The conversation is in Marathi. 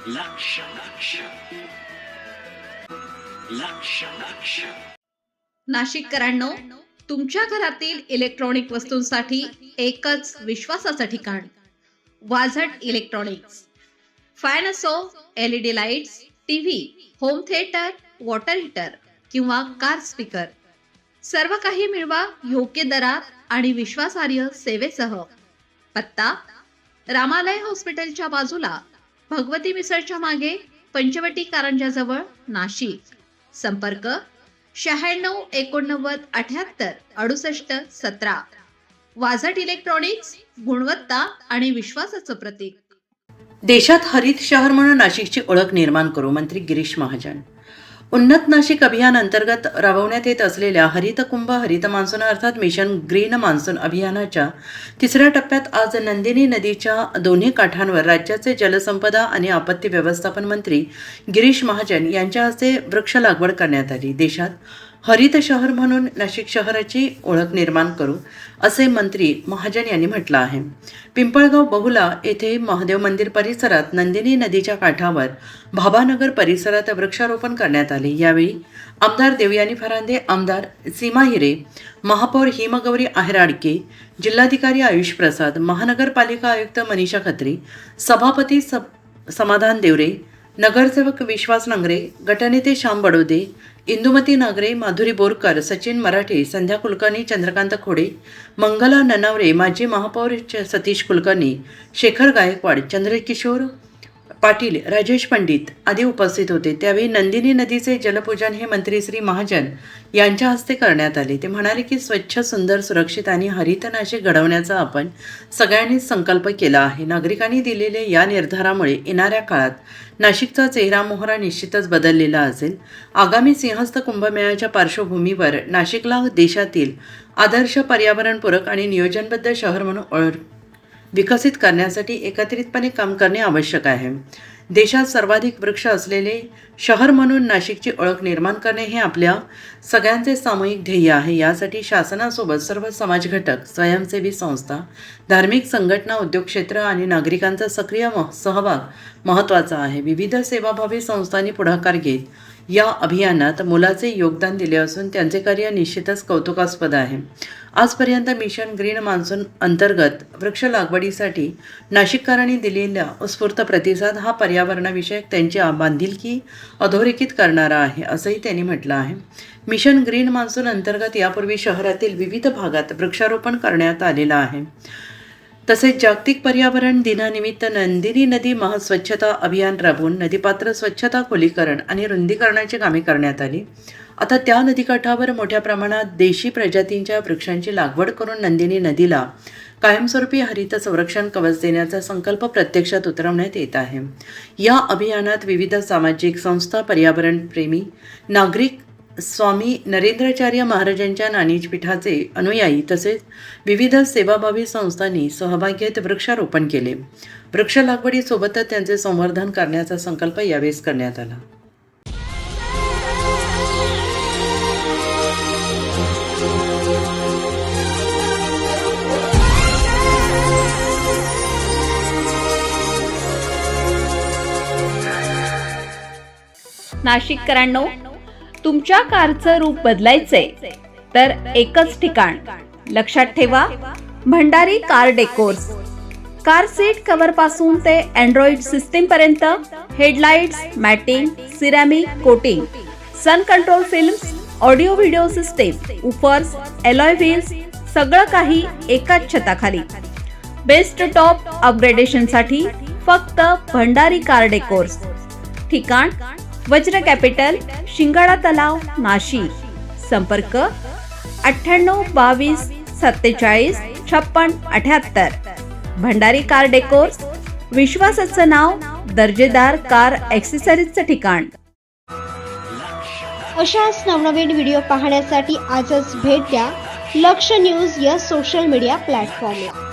लक्ष लक्ष लक्ष लक्ष नाशिककरांनो, तुमच्या घरातील इलेक्ट्रॉनिक वस्तूंसाठी एकच विश्वासाचं ठिकाण वाझट इलेक्ट्रॉनिक्स. फॅन असो, LED lights, TV, home theatre, water heater किंवा कार स्पीकर, सर्व काही मिळवा योग्य दरात आणि विश्वासार्ह सेवेसह. पत्ता: रामालय हॉस्पिटलच्या बाजूला, भगवती मिसळच्या मागे, पंचवटी कारंजाजवळ, नाशिक. संपर्क: 96 89 78 68 17. वाझट इलेक्ट्रॉनिक्स, गुणवत्ता आणि विश्वासाचं प्रतीक. देशात हरित शहर म्हणून नाशिकची ओळख निर्माण करू, मंत्री गिरीश महाजन. उन्नत नाशिक अभियान अंतर्गत राबवण्यात येत असलेल्या हरित कुंभ हरित मान्सून अर्थात मिशन ग्रीन मान्सून अभियानाच्या तिसऱ्या टप्प्यात आज नंदिनी नदीच्या दोन्ही काठांवर राज्याचे जलसंपदा आणि आपत्ती व्यवस्थापन मंत्री गिरीश महाजन यांच्या हस्ते वृक्ष लागवड करण्यात आली. देशात हरित शहर म्हणून नाशिक शहराची ओळख निर्माण करू, असे मंत्री महाजन यांनी म्हटलं आहे. पिंपळगाव बहुला येथे महादेव मंदिर परिसरात नंदिनी नदीच्या काठावर भाभानगर परिसरात वृक्षारोपण करण्यात आले. यावेळी आमदार देवयानी फरांदे, आमदार सीमा हिरे, महापौर हिमगौरी आहेराडके, जिल्हाधिकारी आयुष प्रसाद, महानगरपालिका आयुक्त मनीषा खत्री, सभापती समाधान देवरे, नगरसेवक विश्वास नांगरे, गटनेते श्याम बडोदे, इंदुमती नागरे, माधुरी बोरकर, सचिन मराठे, संध्या कुलकर्णी, चंद्रकांत खोडे, मंगला ननावरे, माजी महापौर सतीश कुलकर्णी, शेखर गायकवाड, चंद्रकिशोर पाटील, राजेश पंडित आदी उपस्थित होते. त्यावेळी नंदिनी नदीचे जलपूजन हे मंत्री श्री महाजन यांच्या हस्ते करण्यात आले. ते म्हणाले की स्वच्छ, सुंदर, सुरक्षित आणि हरित नाशिक घडवण्याचा आपण सगळ्यांनीच संकल्प केला आहे. नागरिकांनी दिलेल्या या निर्धारामुळे येणाऱ्या काळात नाशिकचा चेहरा मोहरा निश्चितच बदललेला असेल. आगामी सिंहस्थ कुंभमेळ्याच्या पार्श्वभूमीवर नाशिकला देशातील आदर्श पर्यावरणपूरक आणि नियोजनबद्ध शहर म्हणून विकसित करण्यासाठी एकत्रितपणे काम करणे आवश्यक आहे. देशात सर्वाधिक वृक्ष असलेले शहर म्हणून नाशिकची ओळख निर्माण करणे हे आपल्या सगळ्यांचे सामूहिक ध्येय आहे. यासाठी शासनासोबत सर्व समाज घटक, स्वयंसेवी संस्था, धार्मिक संघटना, उद्योग क्षेत्र आणि नागरिकांचा सक्रिय सहभाग महत्त्वाचा आहे. विविध सेवाभावी संस्थांनी पुढाकार घेत या अभियानात मोलाचे योगदान दिले असून त्यांचे कार्य निश्चितच कौतुकास्पद आहे. आजपर्यंत मिशन ग्रीन मान्सून अंतर्गत वृक्ष लागवडीसाठी नाशिककरांनी दिलेला उत्स्फूर्त प्रतिसाद हा पर्यावरणाविषयक त्यांची बांधिलकी अधोरेखित करणारा आहे, असंही त्यांनी म्हटलं आहे. मिशन ग्रीन मान्सून अंतर्गत यापूर्वी शहरातील विविध भागात वृक्षारोपण करण्यात आलेलं आहे. तसेच जागतिक पर्यावरण दिनानिमित्त नंदिनी नदी महास्वच्छता अभियान राबवून नदीपात्र स्वच्छता, खोलीकरण आणि रुंदीकरणाची कामे करण्यात आली. आता त्या नदीकाठावर मोठ्या प्रमाणात देशी प्रजातींच्या वृक्षांची लागवड करून नंदिनी नदीला कायमस्वरूपी हरित संरक्षण कवच देण्याचा संकल्प प्रत्यक्षात उतरवण्यात येत आहे. या अभियानात विविध सामाजिक संस्था, पर्यावरणप्रेमी नागरिक, स्वामी नरेंद्राचार्य महाराजांच्या नाणीज पीठाचे अनुयायी तसेच विविध सेवाभावी संस्थांनी सहभाग घेत वृक्षारोपण केले. वृक्ष लागवडीसोबतच त्यांचे संवर्धन करण्याचा संकल्प यावेळी करण्यात आला. नाशिककरांनो, तुमच्या कारचं रूप बदलायचंय तर एकच ठिकाण लक्षात ठेवा, Bhandari car decors. Car seat cover पासून ते अँड्रॉइड सिस्टीम पर्यंत, headlights, matting, ceramic coating, sun control films, audio video system, woofers, alloy wheels, सगळं काही एकाच छताखाली. बेस्ट टॉप अपग्रेडेशनसाठी फक्त भंडारी कार डेकोर्स. ठिकाण: वज्र कॅपिटल, शिंगाडा तलाव, नाशिक. संपर्क: 98 22 47 56 78. भंडारी कार डेकोर्स, विश्वासाचं नाव, दर्जेदार कार ॲक्सेसरीजचं ठिकाण. अशाच नवनवीन व्हिडिओ पाहण्यासाठी आजच भेट द्या लक्ष न्यूज या सोशल मीडिया प्लॅटफॉर्मला.